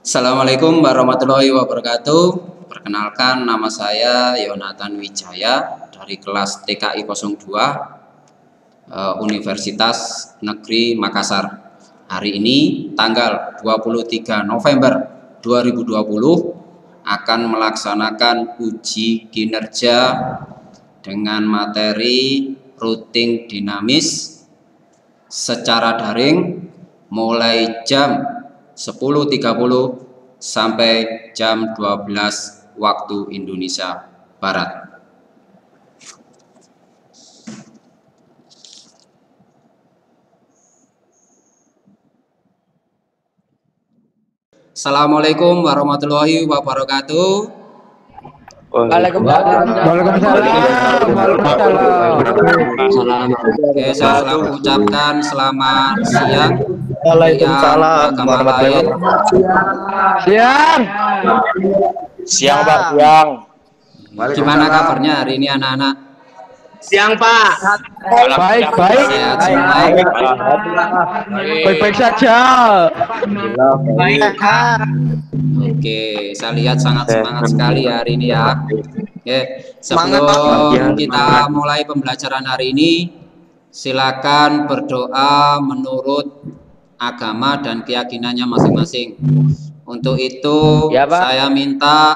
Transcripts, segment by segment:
Assalamualaikum warahmatullahi wabarakatuh. Perkenalkan, nama saya Yonatan Wijaya dari kelas TKI 02 Universitas Negeri Makassar. Hari ini tanggal 23 November 2020 akan melaksanakan uji kinerja dengan materi routing dinamis secara daring mulai jam 10.30 sampai jam 12 waktu Indonesia Barat. Assalamualaikum warahmatullahi wabarakatuh. Waalaikumsalam. Oke, saya selalu ucapkan selamat siang. Waalaikumsalam warahmatullahi wabarakatuh. Siang Pak, siang. Gimana kabarnya hari ini anak-anak? Siang Pak. Baik. Sehat semua? Baik saja. Baik. Oke, saya lihat sangat semangat sekali hari ini ya. Oke, sebelum kita mulai pembelajaran hari ini, silakan berdoa menurut agama dan keyakinannya masing-masing. Untuk itu, Ya, Pak. saya minta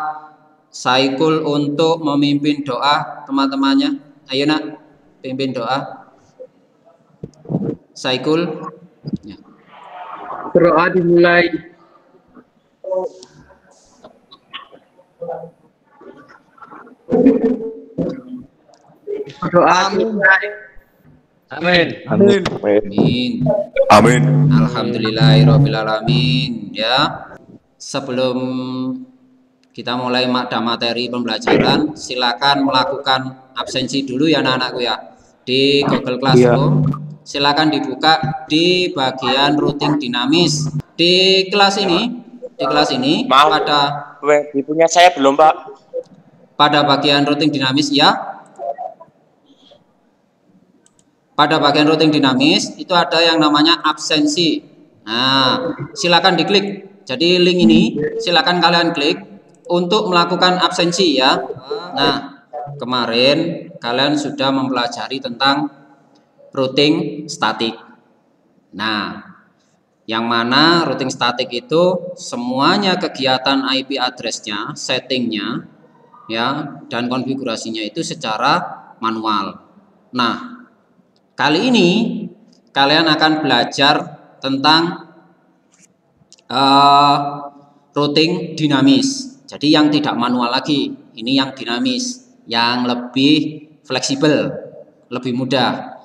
Saikul untuk memimpin doa teman-temannya. Ayo nak, pimpin doa. Saikul. Ya. Doa dimulai. Doa dimulai. Amin. Amin. Amin. Alhamdulillahirobbilalamin. Ya, sebelum kita mulai materi pembelajaran, silakan melakukan absensi dulu ya anak-anakku ya di Google Classroom. Silakan dibuka di bagian routing dinamis di kelas ini. Maaf. Di punya saya belum Pak. Pada bagian routing dinamis ya. Pada bagian routing dinamis itu ada yang namanya absensi. Nah, silakan diklik. Jadi link ini silakan kalian klik untuk melakukan absensi ya. Nah, kemarin kalian sudah mempelajari tentang routing statik. Nah, yang mana routing statik itu semuanya kegiatan IP address-nya, settingnya ya, dan konfigurasinya itu secara manual. Nah, kali ini kalian akan belajar tentang routing dinamis. Jadi yang tidak manual lagi, ini yang dinamis, yang lebih fleksibel, lebih mudah,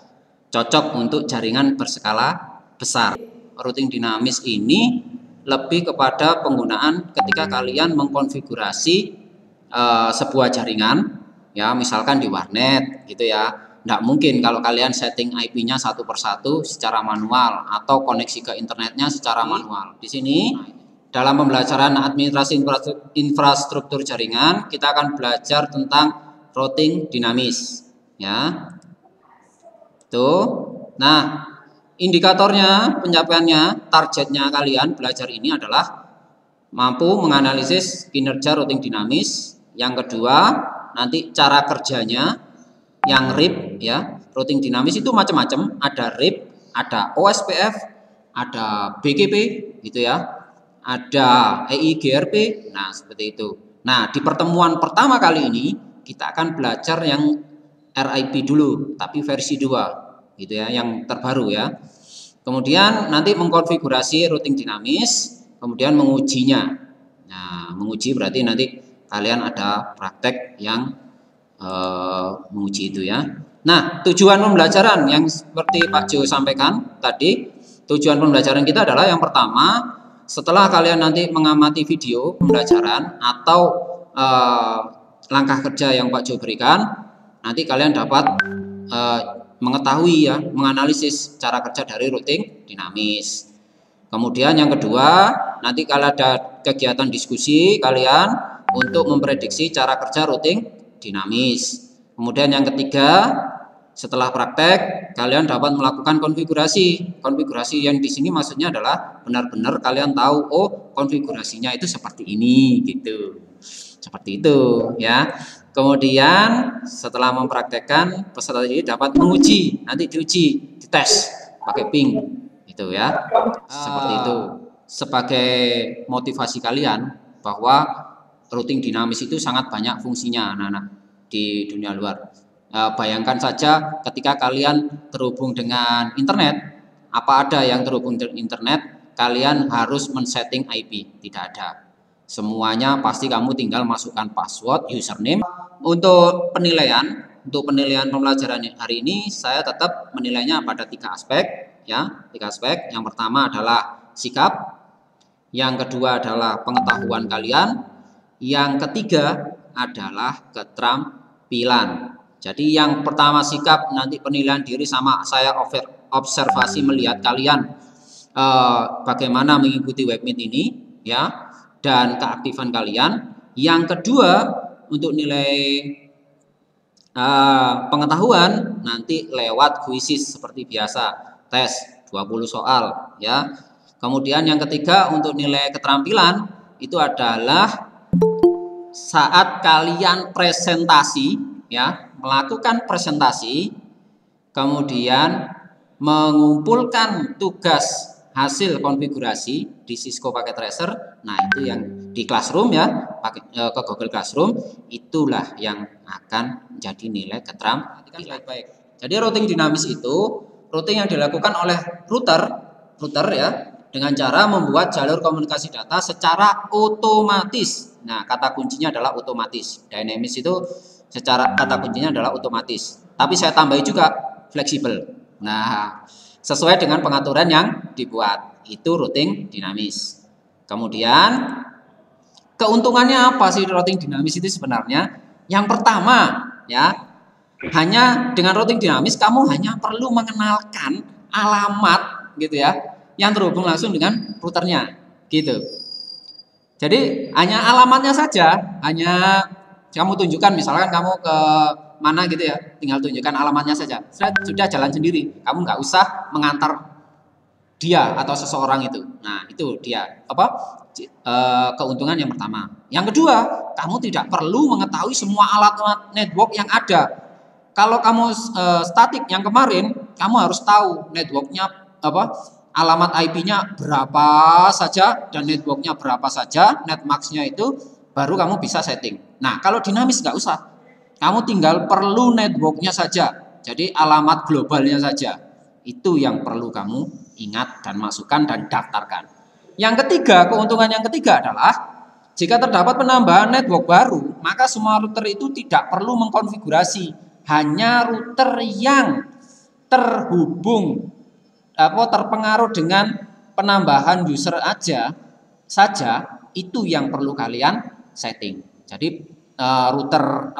cocok untuk jaringan berskala besar. Routing dinamis ini lebih kepada penggunaan ketika kalian mengkonfigurasi sebuah jaringan, ya misalkan di warnet gitu ya. Nggak mungkin kalau kalian setting IP-nya satu persatu secara manual atau koneksi ke internetnya secara manual. Di sini dalam pembelajaran administrasi infrastruktur jaringan kita akan belajar tentang routing dinamis, ya. Tuh. Nah, indikatornya, pencapaiannya, targetnya kalian belajar ini adalah mampu menganalisis kinerja routing dinamis. Yang kedua, nanti cara kerjanya. Yang RIP ya, routing dinamis itu macam-macam, ada RIP, ada OSPF, ada BGP gitu ya, ada EIGRP. Nah, seperti itu. Nah, di pertemuan pertama kali ini kita akan belajar yang RIP dulu, tapi versi 2 gitu ya, yang terbaru ya. Kemudian nanti mengkonfigurasi routing dinamis, kemudian mengujinya. Nah, menguji berarti nanti kalian ada praktek yang menguji itu ya. Nah, tujuan pembelajaran yang seperti Pak Jo sampaikan tadi, tujuan pembelajaran kita adalah yang pertama, setelah kalian nanti mengamati video pembelajaran atau langkah kerja yang Pak Jo berikan, nanti kalian dapat mengetahui ya, menganalisis cara kerja dari routing dinamis. Kemudian yang kedua, nanti kalau ada kegiatan diskusi kalian untuk memprediksi cara kerja routing dinamis. Kemudian yang ketiga, Setelah praktek, kalian dapat melakukan konfigurasi. Konfigurasi yang di sini maksudnya adalah benar-benar kalian tahu, oh konfigurasinya itu seperti ini, gitu. Seperti itu, ya. Kemudian setelah mempraktekkan, peserta ini dapat menguji, nanti diuji, dites pakai ping, gitu ya. Seperti itu. Sebagai motivasi kalian bahwa routing dinamis itu sangat banyak fungsinya, anak-anak di dunia luar. Bayangkan saja ketika kalian terhubung dengan internet, apa ada yang terhubung dengan internet, kalian harus men-setting IP, tidak ada. Semuanya pasti kamu tinggal masukkan password, username. Untuk penilaian pembelajaran hari ini, saya tetap menilainya pada 3 aspek, ya, 3 aspek. Yang pertama adalah sikap, yang kedua adalah pengetahuan kalian, yang ketiga adalah keterampilan. Jadi yang pertama sikap, nanti penilaian diri sama saya observasi melihat kalian bagaimana mengikuti webmeet ini, ya, dan keaktifan kalian. Yang kedua untuk nilai pengetahuan nanti lewat kuisis seperti biasa, tes 20 soal, ya. Kemudian yang ketiga untuk nilai keterampilan itu adalah saat kalian presentasi, ya, melakukan presentasi, kemudian mengumpulkan tugas hasil konfigurasi di Cisco Packet Tracer. Nah, itu yang di Classroom, ya, ke Google Classroom, itulah yang akan menjadi nilai keterampilan. Baik. Jadi routing dinamis itu routing yang dilakukan oleh router, ya, dengan cara membuat jalur komunikasi data secara otomatis. Nah, kata kuncinya adalah otomatis. Dinamis itu secara kata kuncinya adalah otomatis. Tapi saya tambahi juga fleksibel. Nah, sesuai dengan pengaturan yang dibuat. Itu routing dinamis. Kemudian keuntungannya apa sih routing dinamis itu sebenarnya? Yang pertama, ya, hanya dengan routing dinamis kamu hanya perlu mengenalkan alamat, gitu ya, yang terhubung langsung dengan routernya, gitu. Jadi hanya alamatnya saja, hanya kamu tunjukkan, misalkan kamu ke mana gitu ya, tinggal tunjukkan alamatnya saja, sudah jalan sendiri, kamu nggak usah mengantar dia atau seseorang itu. Nah, itu dia keuntungan yang pertama. Yang kedua, kamu tidak perlu mengetahui semua alat network yang ada. Kalau kamu statik yang kemarin, kamu harus tahu networknya alamat IP-nya berapa saja dan networknya berapa saja, netmax-nya itu baru kamu bisa setting. Nah, kalau dinamis nggak usah. Kamu tinggal perlu networknya saja. Jadi alamat globalnya saja. Itu yang perlu kamu ingat dan masukkan dan daftarkan. Yang ketiga, keuntungan yang ketiga adalah jika terdapat penambahan network baru, maka semua router itu tidak perlu mengkonfigurasi. Hanya router yang terhubung terpengaruh dengan penambahan user saja itu yang perlu kalian setting. Jadi router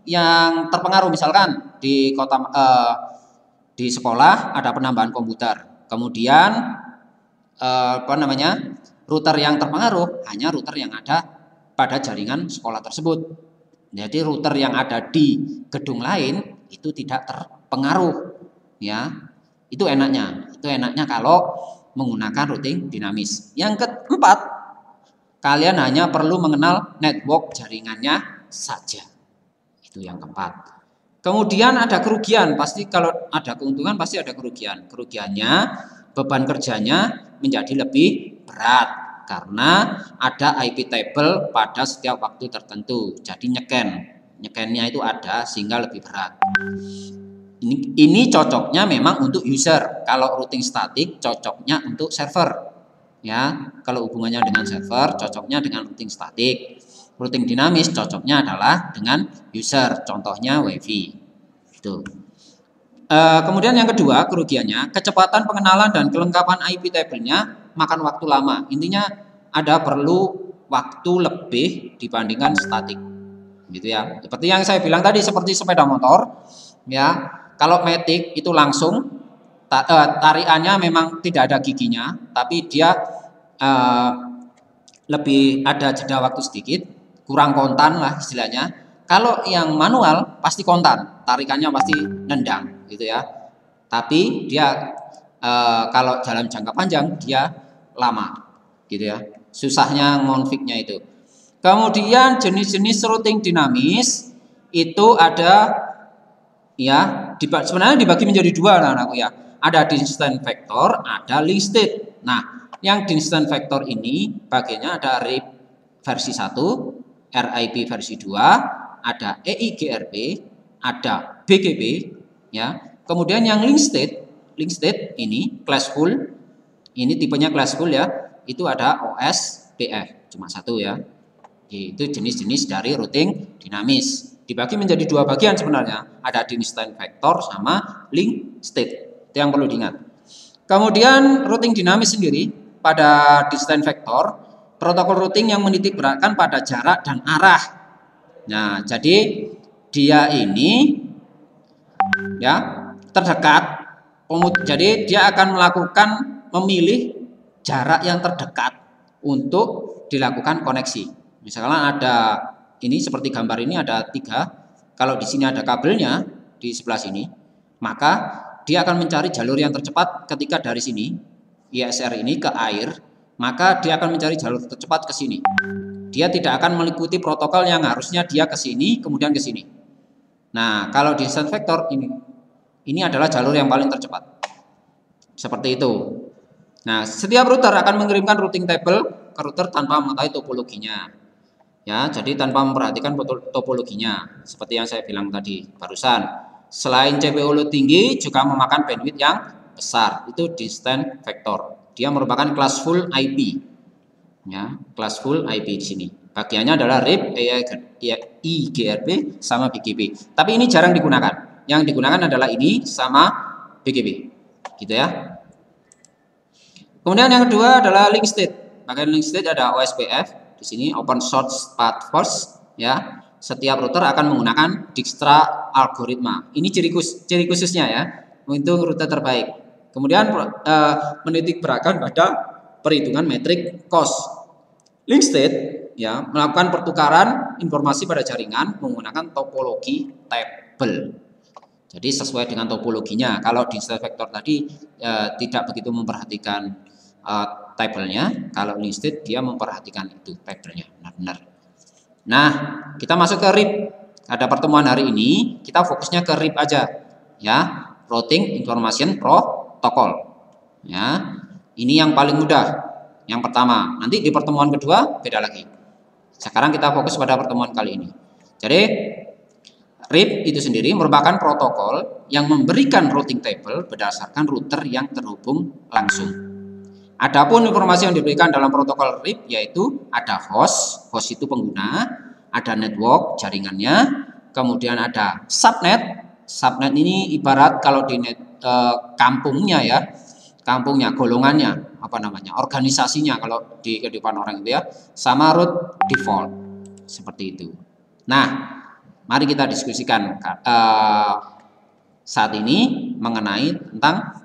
yang terpengaruh, misalkan di di sekolah ada penambahan komputer, kemudian router yang terpengaruh hanya router yang ada pada jaringan sekolah tersebut. Jadi router yang ada di gedung lain itu tidak terpengaruh, ya. Itu enaknya kalau menggunakan routing dinamis. Yang keempat, kalian hanya perlu mengenal network jaringannya saja. Itu yang keempat. Kemudian ada kerugian, pasti kalau ada keuntungan pasti ada kerugian. Kerugiannya, beban kerjanya menjadi lebih berat karena ada IP table pada setiap waktu tertentu. Jadi nyekennya itu ada sehingga lebih berat. Ini cocoknya memang untuk user. Kalau routing statik cocoknya untuk server. Ya, kalau hubungannya dengan server cocoknya dengan routing statik. Routing dinamis cocoknya adalah dengan user. Contohnya WiFi. Itu. Kemudian yang kedua, kerugiannya kecepatan pengenalan dan kelengkapan IP table-nya makan waktu lama. Intinya ada perlu waktu lebih dibandingkan statik. Gitu ya. Seperti yang saya bilang tadi, seperti sepeda motor, ya. Kalau Matic itu langsung tarikannya memang tidak ada giginya, tapi dia lebih ada jeda waktu sedikit, kurang kontan lah istilahnya. Kalau yang manual pasti kontan, tarikannya pasti nendang gitu ya. Tapi dia kalau dalam jangka panjang dia lama gitu ya. Susahnya ngonfignya itu. Kemudian jenis-jenis routing dinamis itu ada ya, sebenarnya dibagi menjadi dua anak-anakku ya. Ada distance vector, ada link state. Nah, yang distance vector ini bagiannya ada RIP versi 1, RIP versi 2, ada EIGRP, ada BGP ya. Kemudian yang link state ini classful. Ini tipenya classful ya. Itu ada OSPF, cuma satu ya. Itu jenis-jenis dari routing dinamis. Dibagi menjadi dua bagian sebenarnya. Ada distance vector sama link state. Itu yang perlu diingat. Kemudian routing dinamis sendiri pada distance vector, protokol routing yang menitik beratkan pada jarak dan arah. Nah, jadi dia ini ya terdekat. Jadi dia akan memilih jarak yang terdekat untuk dilakukan koneksi. Misalnya ada ini seperti gambar ini ada 3. Kalau di sini ada kabelnya di sebelah sini, maka dia akan mencari jalur yang tercepat ketika dari sini ISR ini ke air, maka dia akan mencari jalur tercepat ke sini. Dia tidak akan mengikuti protokol yang harusnya dia ke sini kemudian ke sini. Nah, kalau di distance vector ini adalah jalur yang paling tercepat. Seperti itu. Nah, setiap router akan mengirimkan routing table ke router tanpa mengetahui topologinya. Ya, jadi tanpa memperhatikan topologinya. Seperti yang saya bilang tadi barusan. Selain CPU load tinggi juga memakan bandwidth yang besar. Itu distance vector. Dia merupakan classful IP. Ya, classful IP di sini. Bagiannya adalah RIP, EIGRP sama BGP. Tapi ini jarang digunakan. Yang digunakan adalah ini sama BGP. Gitu ya. Kemudian yang kedua adalah link state. Bagian link state ada OSPF. Di sini open source path first ya. Setiap router akan menggunakan Dijkstra algoritma. Ini ciri khususnya ya untuk router terbaik. Kemudian menitik beratkan pada perhitungan metrik cost. Link state ya melakukan pertukaran informasi pada jaringan menggunakan topologi table. Jadi sesuai dengan topologinya. Kalau di distance vector tadi tidak begitu memperhatikan tabelnya, kalau link state dia memperhatikan itu tabelnya benar-benar. Nah, kita masuk ke RIP. Ada pertemuan hari ini, kita fokusnya ke RIP aja, ya, Routing Information Protocol. Ya, ini yang paling mudah. Yang pertama, nanti di pertemuan kedua beda lagi. Sekarang kita fokus pada pertemuan kali ini. Jadi, RIP itu sendiri merupakan protokol yang memberikan routing table berdasarkan router yang terhubung langsung. Adapun informasi yang diberikan dalam protokol RIP yaitu ada host itu pengguna, ada network jaringannya, kemudian ada subnet. Subnet ini ibarat kalau di kampungnya ya, golongannya, organisasinya kalau di kehidupan orang itu ya, sama root default seperti itu. Nah, mari kita diskusikan saat ini mengenai tentang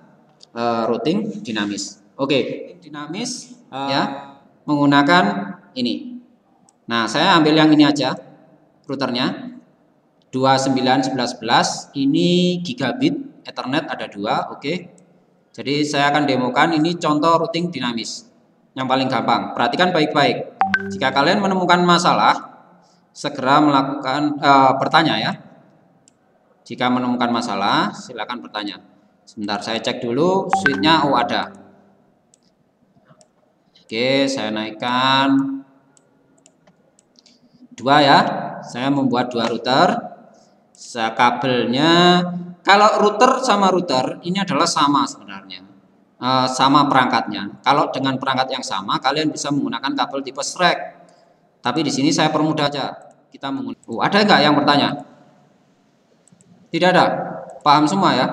routing dinamis. Oke, dinamis ya menggunakan ini. Nah, saya ambil yang ini aja routernya 29.11.11. Ini gigabit Ethernet ada 2. Oke. Jadi saya akan demokan ini contoh routing dinamis yang paling gampang. Perhatikan baik-baik. Jika kalian menemukan masalah, segera melakukan bertanya ya. Jika menemukan masalah, silakan bertanya. Sebentar, saya cek dulu switch-nya. Oh, ada. Oke, saya naikkan 2 ya. Saya membuat 2 router. Kabelnya, kalau router sama router ini adalah sama sebenarnya. Sama perangkatnya. Kalau dengan perangkat yang sama, kalian bisa menggunakan kabel tipe SRAC. Tapi di sini saya permudah aja. Kita menggunakan. Ada nggak yang bertanya? Tidak ada. Paham semua ya?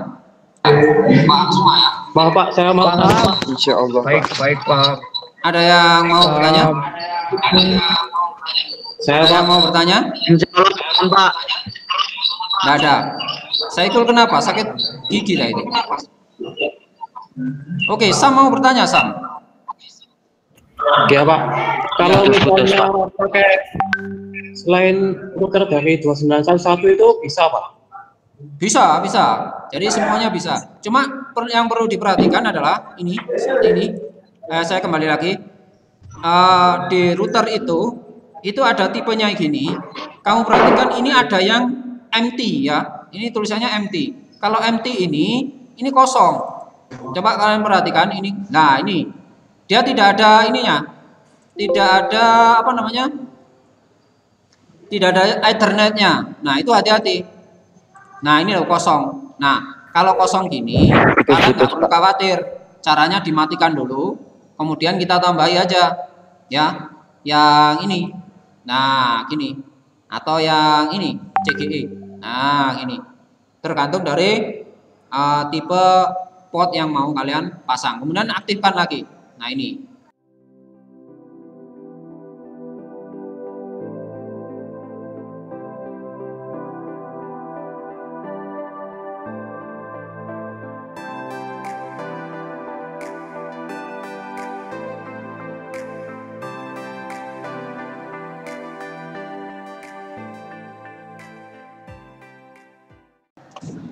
Paham semua ya? Paham Pak, saya mau paham. Insya Allah. Baik Pak. Ada yang mau bertanya? Saya mau bertanya? Insya Allah Pak. Tidak ada. Saikul kenapa? Sakit gigi lah itu. Oke, Sam mau bertanya, Sam. Ya Pak. Kalau misalnya pakai selain router dari 2911 itu bisa Pak? Bisa, bisa. Jadi semuanya bisa. Cuma yang perlu diperhatikan adalah ini, seperti ini. Saya kembali lagi. Di router itu ada tipenya gini. Kamu perhatikan ini ada yang empty ya. Ini tulisannya empty. Kalau empty ini kosong. Coba kalian perhatikan ini. Nah, ini dia tidak ada ininya. Tidak ada apa namanya? Tidak ada Ethernetnya. Nah, itu hati-hati. Nah, ini loh kosong. Nah, kalau kosong gini, kalian nggak perlu khawatir. Caranya dimatikan dulu, kemudian kita tambahi aja, ya, yang ini. Nah, gini. Atau yang ini, CGE. Nah, ini. Tergantung dari tipe port yang mau kalian pasang. Kemudian aktifkan lagi. Nah, ini.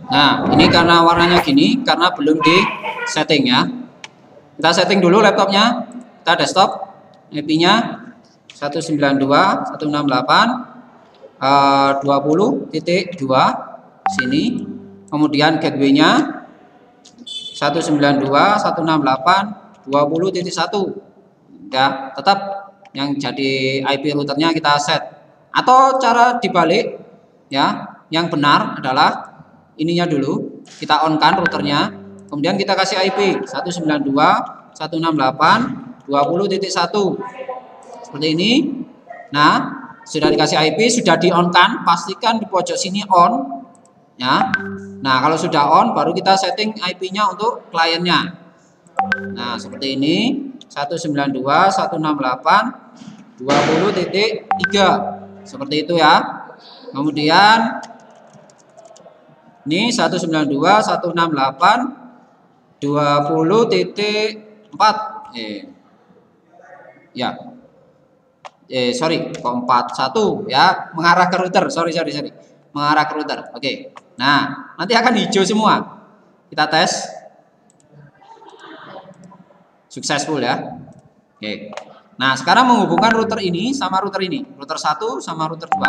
Nah, ini karena warnanya gini, karena belum di setting ya. Kita setting dulu laptopnya. Kita desktop, IP-nya 192.168.20.2 sini. Kemudian gateway-nya 192.168.20.1. Ya, tetap yang jadi IP routernya kita set. Atau cara dibalik ya, yang benar adalah ininya dulu, kita on kan routernya, kemudian kita kasih IP 192.168.20.1 seperti ini. Nah, sudah dikasih IP, sudah di on kan, pastikan di pojok sini on ya. Nah, kalau sudah on baru kita setting IP-nya untuk kliennya. Nah, seperti ini 192.168.20.3 seperti itu ya. Kemudian ini 192.168.20.4 ya. Sorry, kok 41 ya, mengarah ke router. Sorry. Mengarah ke router. Oke. Nah, nanti akan hijau semua. Kita tes. Successful ya. Oke. Nah, sekarang menghubungkan router ini sama router ini. Router 1 sama router 2.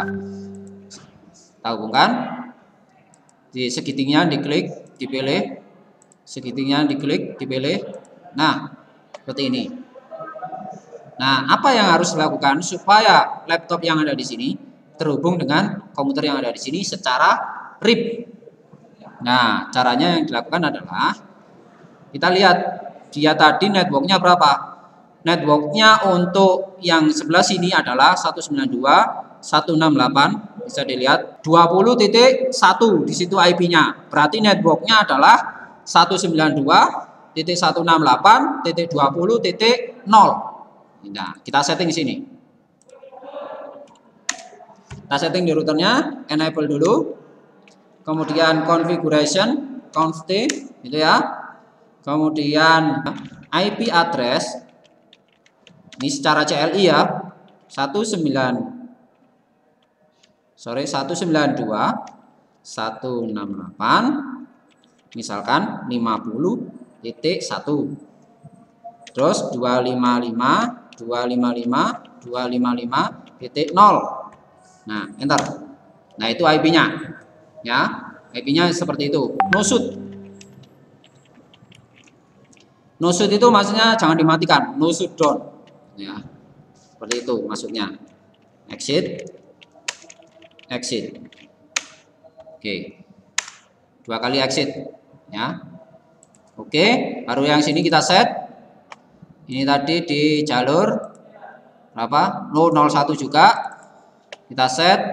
Kita hubungkan. Di segitinya diklik, dipilih. Segitinya diklik, dipilih. Nah, seperti ini. Nah, apa yang harus dilakukan supaya laptop yang ada di sini terhubung dengan komputer yang ada di sini secara RIP? Nah, caranya yang dilakukan adalah kita lihat dia tadi networknya berapa. Networknya untuk yang sebelah sini adalah 192.168. Bisa dilihat 20.1 di situ IP-nya. Berarti networknya adalah 192.168.20.0. Nah, kita setting di sini. Kita setting di routernya, enable dulu. Kemudian configuration, conft gitu ya. Kemudian IP address ini secara CLI ya. 192.168 misalkan 50.1 terus 255.255.255.0. Nah, enter. Nah, itu IP-nya ya. IP-nya seperti itu. No shoot itu maksudnya jangan dimatikan, no shoot down ya. Seperti itu maksudnya. Exit. Oke. 2 kali exit ya. Oke, baru yang sini kita set. Ini tadi di jalur berapa? 001 juga. Kita set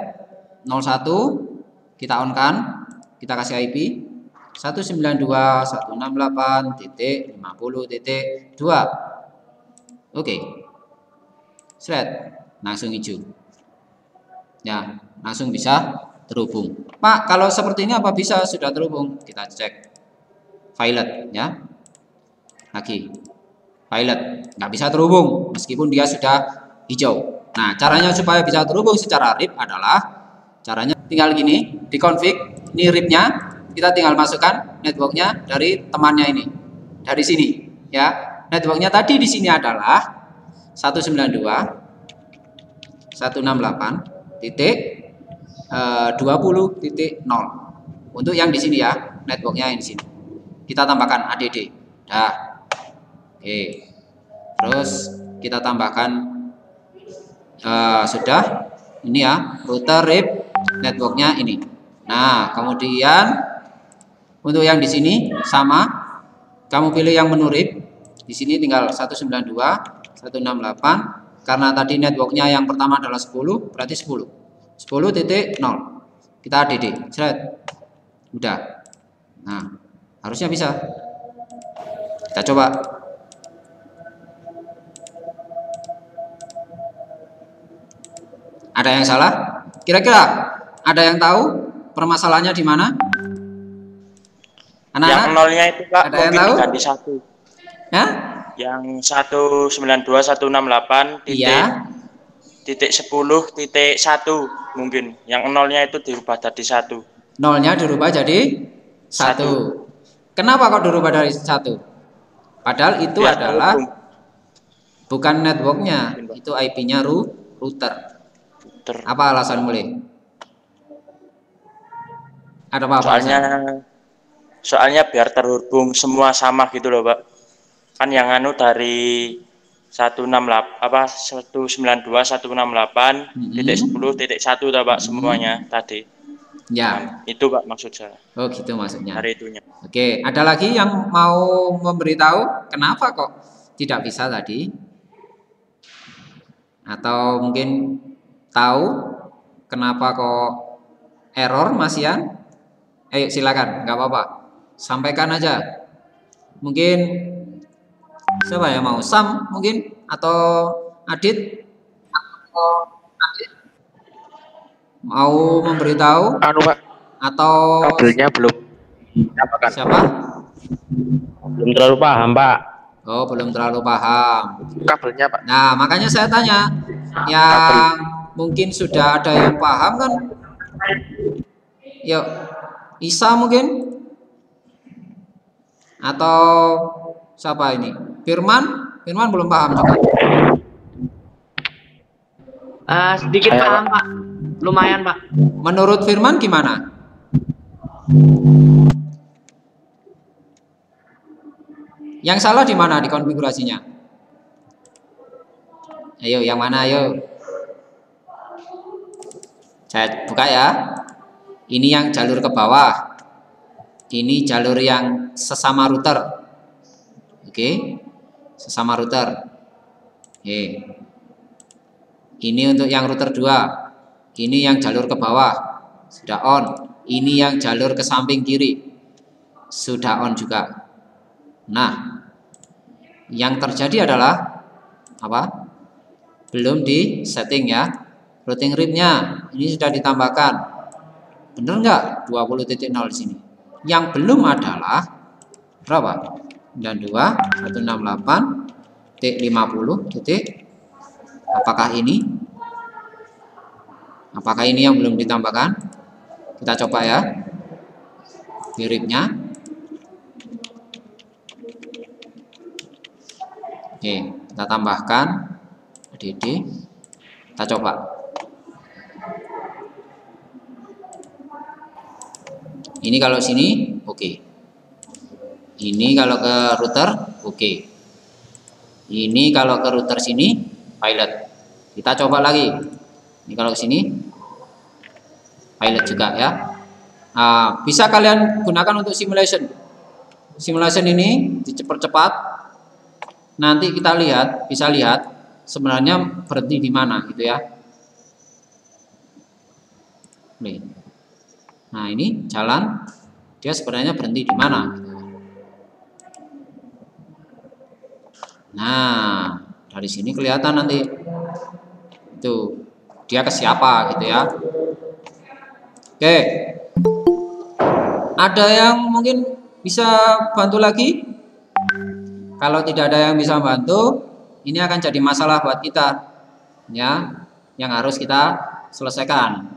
01, kita on kan, kita kasih IP 192.168.50.2. Oke. Set, langsung hijau. Ya, langsung bisa terhubung. Pak, kalau seperti ini apa bisa sudah terhubung? Kita cek Violet ya. Lagi Violet nggak bisa terhubung meskipun dia sudah hijau. Nah, caranya supaya bisa terhubung secara RIP adalah caranya tinggal gini, dikonfig. Ini RIP-nya, kita tinggal masukkan networknya dari temannya ini, dari sini, ya. Networknya tadi di sini adalah 192.168.20.0. Untuk yang di sini ya, networknya yang di sini. Kita tambahkan ADD. Dah. Oke. Terus kita tambahkan sudah ini ya, router RIP networknya ini. Nah, kemudian untuk yang di sini sama, kamu pilih yang menu RIP. Di sini tinggal 192.168. Karena tadi networknya yang pertama adalah 10, berarti 10. 10.0. Kita ADD. Seret. Udah. Nah, harusnya bisa. Kita coba. Ada yang salah? Kira-kira ada yang tahu permasalahannya di mana? Anak-anak? Yang nolnya itu Pak Ada yang mungkin tahu? diganti 1. Ya? Yang 192.168 Iya. titik 10.1 mungkin. Yang nolnya itu dirubah jadi 1. Nolnya dirubah jadi 1. Kenapa kok dirubah dari 1? Padahal itu Biar adalah terhubung. bukan networknya, itu IP-nya router. Apa alasan mulai? Ada apa? Soalnya biar terhubung semua sama gitu loh, Pak. Kan yang anu dari 192.168.10.1 Pak semuanya tadi. Ya. Itu Pak maksud saya. Oh gitu maksudnya. Dari itunya. Oke, ada lagi yang mau memberitahu kenapa kok tidak bisa tadi? Atau mungkin tahu kenapa kok error Mas Ian? Ayo silakan, nggak apa-apa. Sampaikan aja. Mungkin siapa ya mau? Sam mungkin atau Adit? Mau memberitahu? Anu Pak, atau kabelnya belum siapa? Belum terlalu paham, Pak. Oh, belum terlalu paham. kabelnya Pak. Nah, makanya saya tanya, yang mungkin sudah ada yang paham kan? Yuk, Isa mungkin? Atau siapa ini? Firman? Firman belum paham juga. Sedikit paham Pak, lumayan Pak. Menurut Firman gimana? Yang salah di mana di konfigurasinya? Ayo, yang mana ayo? Saya buka ya. Ini yang jalur ke bawah. Ini jalur yang sesama router. Oke. Sesama router. Oke. Ini untuk yang router 2. Ini yang jalur ke bawah. Sudah on. Ini yang jalur ke samping kiri. Sudah on juga. Nah, yang terjadi adalah apa? Belum di setting ya. Routing RIP-nya ini sudah ditambahkan. Bener nggak? 20.0 di sini. Yang belum adalah berapa? 92.168.50. Apakah ini? Apakah ini yang belum ditambahkan? Kita coba ya. Di RIP-nya. Oke, kita tambahkan ADD. Kita coba. Ini kalau sini oke. Ini kalau ke router oke. Ini kalau ke router sini pilot. Kita coba lagi. Ini kalau ke sini pilot juga ya. Bisa kalian gunakan untuk simulation. Simulation ini dipercepat. Nanti kita lihat, bisa lihat sebenarnya berhenti di mana gitu ya. Nih. Nah, ini jalan dia sebenarnya berhenti di mana gitu. Nah, dari sini kelihatan nanti itu dia ke siapa gitu ya. Oke. Ada yang mungkin bisa bantu lagi? Kalau tidak ada yang bisa bantu, ini akan jadi masalah buat kita, ya. yang harus kita selesaikan.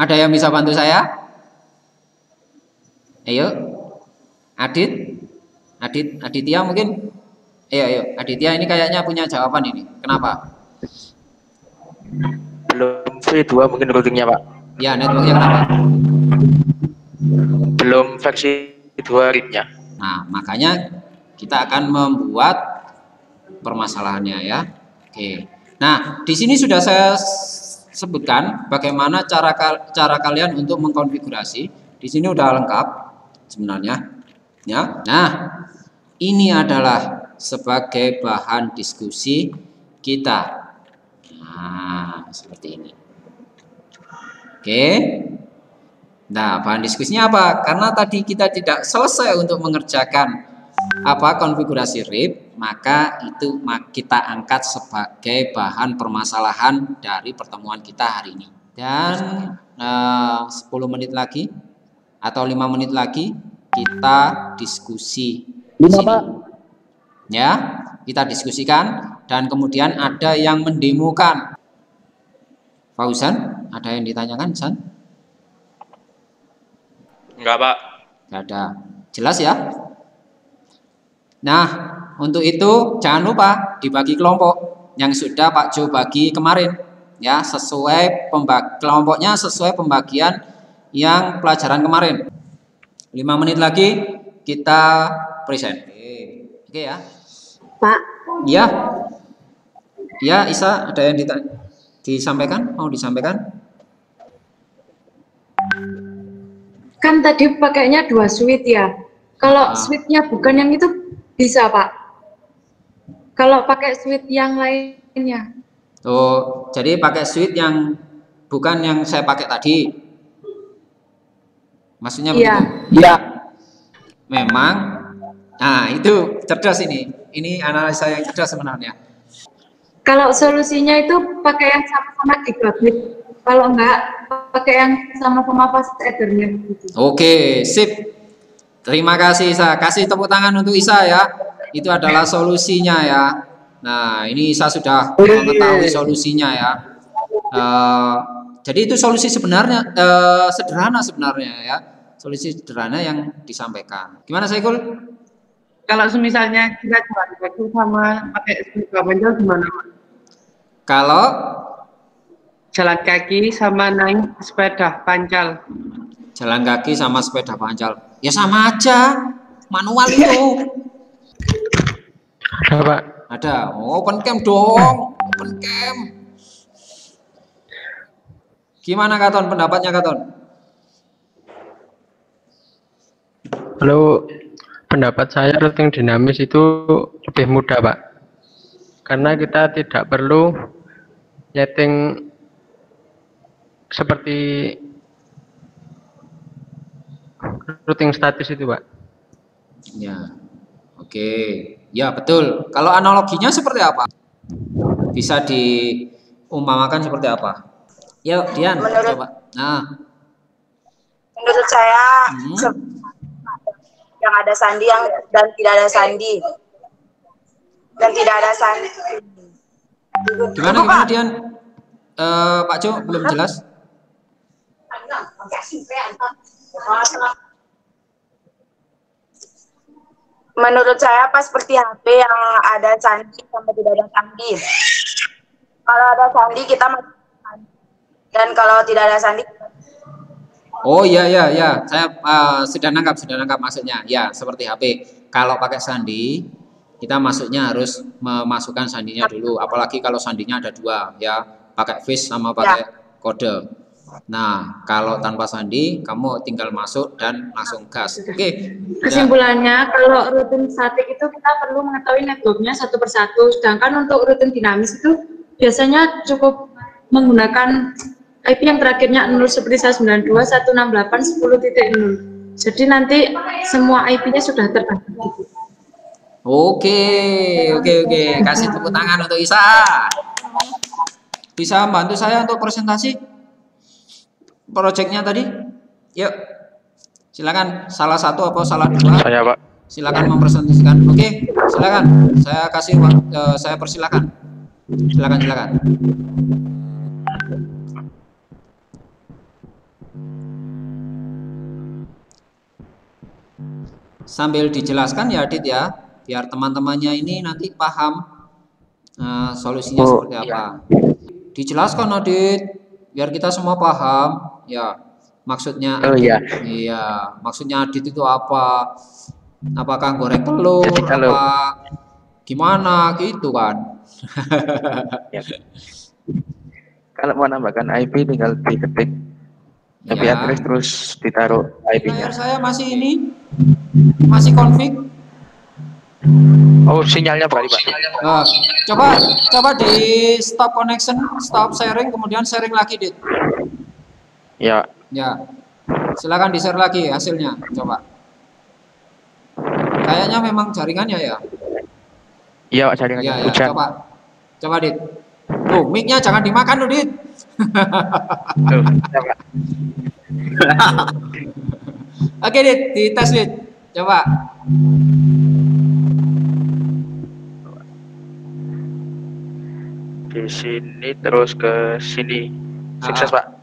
Ada yang bisa bantu saya? Ayo, Aditya mungkin. Ayo, Aditya ini kayaknya punya jawaban ini. Kenapa? Belum V2 mungkin routingnya Pak. Ya, networknya kenapa? Belum versi 2 read-nya. Nah, makanya kita akan membuat permasalahannya ya. Oke. Nah, di sini sudah saya sebutkan bagaimana cara kalian untuk mengkonfigurasi. Di sini udah lengkap sebenarnya. Ya. Nah, ini adalah sebagai bahan diskusi kita. Nah, seperti ini. Oke. Nah, bahan diskusinya apa? Karena tadi kita tidak selesai untuk mengerjakan konfigurasi RIP, maka itu kita angkat sebagai bahan permasalahan dari pertemuan kita hari ini. Dan 10 menit lagi atau 5 menit lagi kita diskusi. 5 Pak. Ya, kita diskusikan dan kemudian ada yang mendemokan. Fauzan, ada yang ditanyakan, San? Enggak Pak. Enggak ada. Jelas ya? Nah, untuk itu jangan lupa dibagi kelompok yang sudah Pak Jo bagi kemarin. Ya, sesuai kelompoknya sesuai pembagian yang pelajaran kemarin. 5 menit lagi kita present. Oke ya. Pak. Iya. Ya, Isa, ada yang disampaikan? Mau disampaikan? Kan tadi pakainya 2 switch ya. Kalau switchnya bukan yang itu bisa Pak. Kalau pakai switch yang lainnya. Oh, jadi pakai switch yang bukan yang saya pakai tadi. Maksudnya begitu? Iya. Memang. Nah, itu cerdas ini. Ini analisa yang cerdas sebenarnya. Kalau solusinya itu pakai yang sama-sama gigabit. Kalau enggak, pakai yang sama-sama fast ethernya. Gitu. Oke, sip. Terima kasih Isa. Kasih tepuk tangan untuk Isa ya. Itu adalah solusinya ya. Nah, ini Isa sudah mengetahui solusinya ya. Jadi itu solusi sebenarnya sederhana sebenarnya ya. Solusi sederhana yang disampaikan. Gimana Saiful? Kalau misalnya kita jalan kaki sama pakai sepeda panjang gimana? Kalau Jalan kaki sama naik sepeda pancal. jalan kaki sama sepeda pancal, ya sama aja, manual itu. Ada Pak. Ada. Open cam dong, open cam. Gimana Katon, pendapatnya Katon? Kalau pendapat saya routing dinamis itu lebih mudah Pak, karena kita tidak perlu nyeting seperti routing statis itu Pak. Ya, oke, ya betul. Kalau analoginya seperti apa? Bisa diumpamakan seperti apa? Yuk, Dian, coba. Nah, menurut saya yang ada sandi dan tidak ada sandi gimana Dian? Pak Jo belum jelas. Menurut saya pas seperti HP yang ada sandi sama tidak ada sandi. Kalau ada sandi kita masuk sandi. Dan kalau tidak ada sandi. Oh iya. Saya sudah nangkap maksudnya. Ya, seperti HP. Kalau pakai sandi, kita masuknya harus memasukkan sandinya dulu. Apalagi kalau sandinya ada 2 ya, pakai face sama pakai kode. Nah, kalau tanpa sandi, kamu tinggal masuk dan langsung gas. Oke. Kesimpulannya, kalau routing statik itu kita perlu mengetahui networknya satu persatu. Sedangkan untuk routing dinamis itu biasanya cukup menggunakan IP yang terakhirnya 0 seperti 192.168.10.0. Jadi nanti semua IP-nya sudah terbagi. Oke. Kasih tepuk tangan untuk Isa. Bisa bantu saya untuk presentasi proyeknya tadi? Yuk. Silakan, salah satu atau salah 2? Saya Pak. Silakan mempresentasikan. Oke, silakan. Saya kasih saya persilakan. Silakan. Sambil dijelaskan ya Adit ya, biar teman-temannya ini nanti paham solusinya seperti apa. Dijelaskan Adit, biar kita semua paham ya. Maksudnya Adit, iya, maksudnya Adit itu apa? Apakah goreng telur? Apa gimana gitu kan? Ya. Kalau mau nambahkan IP tinggal diketik IP Ya. address terus ditaruh IP-nya. Layar saya masih ini, masih config. Oh, sinyalnya berarti Pak. Coba di stop connection, stop sharing, kemudian sharing lagi, Dit. Ya. Ya, silakan di share lagi hasilnya, coba. Kayaknya memang jaringannya ya. Iya Pak, jaringannya Ya, hujan. coba Dit. Tuh, mic-nya jangan dimakan loh, Dit. Tuh, ya, Pak. Oke, Dit, dites, Dit. Coba. Di sini terus ke sini. Sukses Pak.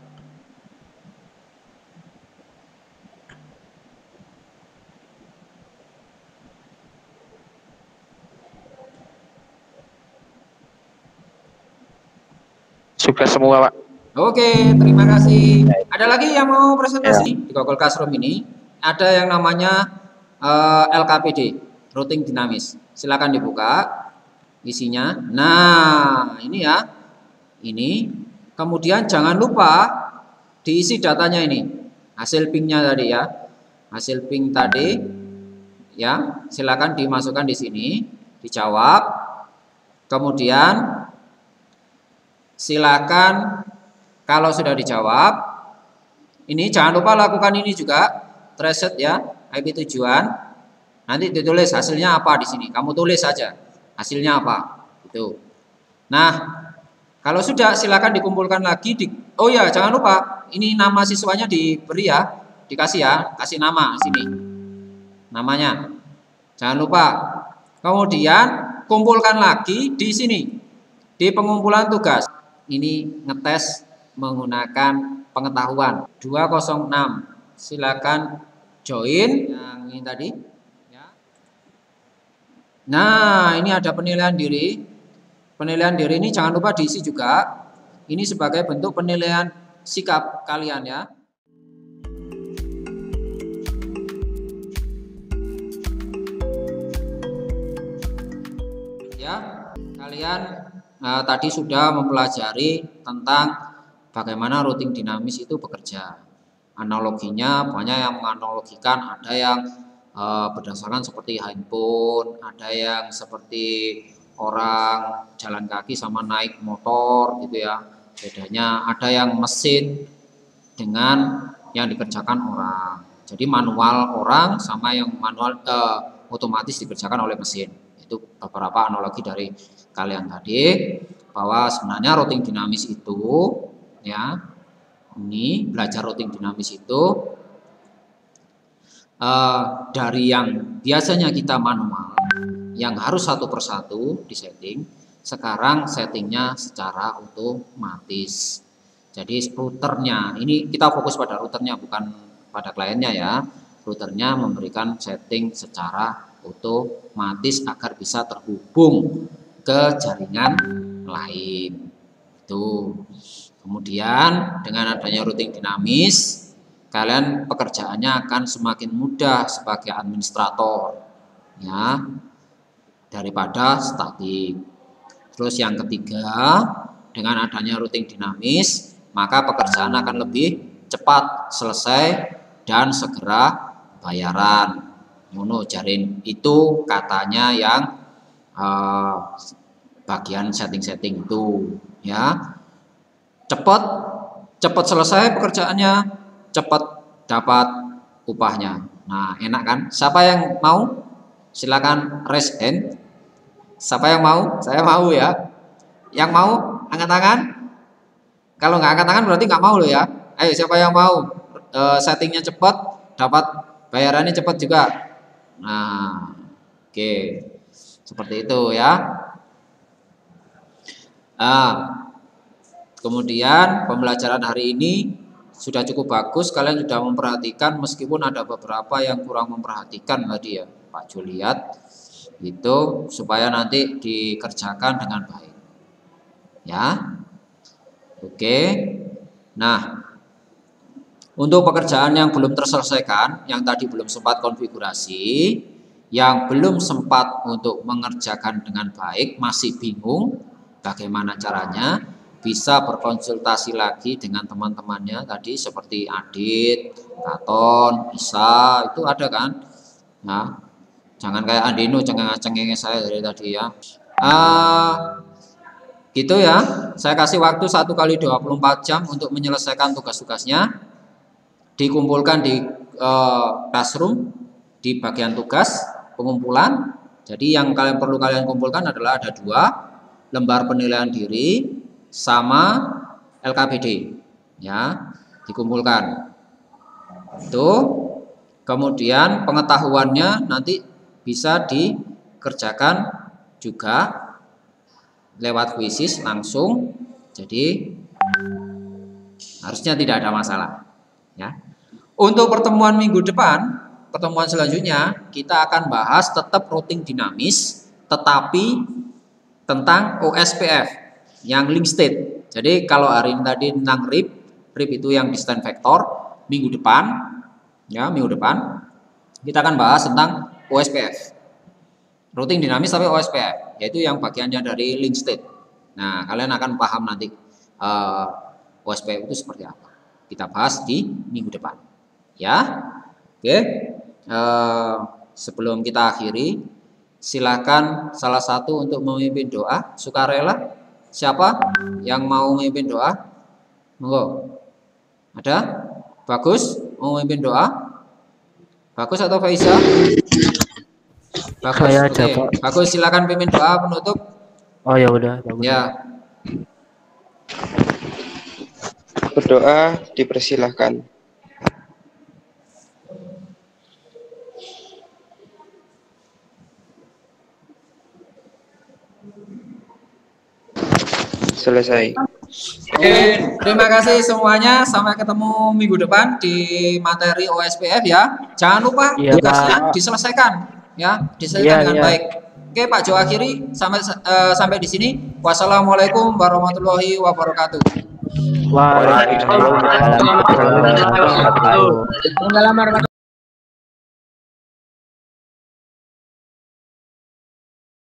Sukses semua Pak. Oke, terima kasih. Ada lagi yang mau presentasi? Di Google Classroom ini ada yang namanya LKPD, routing dinamis. Silakan dibuka isinya. Nah, ini ya. Ini. Kemudian jangan lupa diisi datanya ini. Hasil pingnya tadi ya. Hasil ping tadi ya, silakan dimasukkan di sini, dijawab. Kemudian silakan kalau sudah dijawab, ini jangan lupa lakukan ini juga, reset ya, IP tujuan. Nanti ditulis hasilnya apa di sini. Kamu tulis saja hasilnya apa. Itu. Nah, kalau sudah silakan dikumpulkan lagi. Oh ya, jangan lupa ini nama siswanya diberi ya, dikasih ya, kasih nama di sini. Namanya. Jangan lupa. Kemudian kumpulkan lagi di sini di pengumpulan tugas. Ini ngetes menggunakan pengetahuan 206. Silakan join yang ini tadi ya. Nah, ini ada penilaian diri. Penilaian diri ini jangan lupa diisi juga. Ini sebagai bentuk penilaian sikap kalian ya. Ya, kalian tadi sudah mempelajari tentang bagaimana routing dinamis itu bekerja. Analoginya banyak yang menganalogikan, ada yang berdasarkan seperti handphone, ada yang seperti orang jalan kaki sama naik motor gitu ya. Bedanya ada yang mesin dengan yang dikerjakan orang. Jadi manual orang sama yang manual otomatis dikerjakan oleh mesin. Itu beberapa analogi dari kalian tadi, bahwa sebenarnya routing dinamis itu ya, ini belajar routing dinamis itu dari yang biasanya kita manual, yang harus satu persatu disetting, sekarang settingnya secara otomatis. Jadi routernya, ini kita fokus pada routernya bukan pada kliennya ya. Routernya memberikan setting secara otomatis agar bisa terhubung ke jaringan lain. Itu. Kemudian dengan adanya routing dinamis, kalian pekerjaannya akan semakin mudah sebagai administrator ya, daripada statik. Terus yang ketiga, dengan adanya routing dinamis, maka pekerjaan akan lebih cepat selesai dan segera bayaran. Mono jarin itu katanya yang bagian setting-setting itu ya. Cepat selesai pekerjaannya, cepat dapat upahnya. Nah, enak kan? Siapa yang mau? Silakan raise hand. Siapa yang mau? Saya mau ya. Yang mau angkat tangan. Kalau nggak angkat tangan berarti nggak mau loh ya. Ayo, siapa yang mau settingnya cepat, dapat bayarannya cepat juga. Nah, oke. Seperti itu ya. Nah, kemudian pembelajaran hari ini sudah cukup bagus, kalian sudah memperhatikan meskipun ada beberapa yang kurang memperhatikan tadi ya Pak Juliat, itu supaya nanti dikerjakan dengan baik ya. Oke. Nah, untuk pekerjaan yang belum terselesaikan, yang tadi belum sempat konfigurasi, yang belum sempat untuk mengerjakan dengan baik, masih bingung bagaimana caranya, bisa berkonsultasi lagi dengan teman-temannya tadi seperti Adit, Katon, Isa, itu ada kan? Nah, jangan kayak Andino cengeng-cengeng saya dari tadi ya. Gitu ya. Saya kasih waktu 1 kali 24 jam untuk menyelesaikan tugas-tugasnya. Dikumpulkan di classroom di bagian tugas pengumpulan. Jadi yang perlu kalian kumpulkan adalah ada 2 lembar penilaian diri sama LKPD ya, dikumpulkan itu. Kemudian pengetahuannya nanti bisa dikerjakan juga lewat kuisis langsung, jadi harusnya tidak ada masalah ya. Untuk pertemuan minggu depan, pertemuan selanjutnya kita akan bahas tetap routing dinamis tetapi tentang OSPF yang link state. Jadi kalau hari ini tadi tentang RIP itu yang distant vector, minggu depan ya, minggu depan kita akan bahas tentang OSPF. Routing dinamis tapi OSPF, yaitu yang bagiannya dari link state. Nah, kalian akan paham nanti OSPF itu seperti apa. Kita bahas di minggu depan. Ya. Oke. Sebelum kita akhiri, silakan salah satu untuk memimpin doa sukarela. Siapa yang mau memimpin doa? Monggo. Ada? Bagus mau memimpin doa? Bagus atau Faiza? Bagus. Saya Oke. Bagus, silakan pimpin doa penutup. Oh ya udah, bagus. Ya. Berdoa dipersilahkan. Selesai. Oke, terima kasih semuanya. Sampai ketemu minggu depan di materi OSPF ya. Jangan lupa tugasnya diselesaikan ya, diselesaikan dengan baik. Oke, Pak Jo akhiri sampai di sini. Wassalamualaikum warahmatullahi wabarakatuh. Waalaikumsalam warahmatullahi wabarakatuh.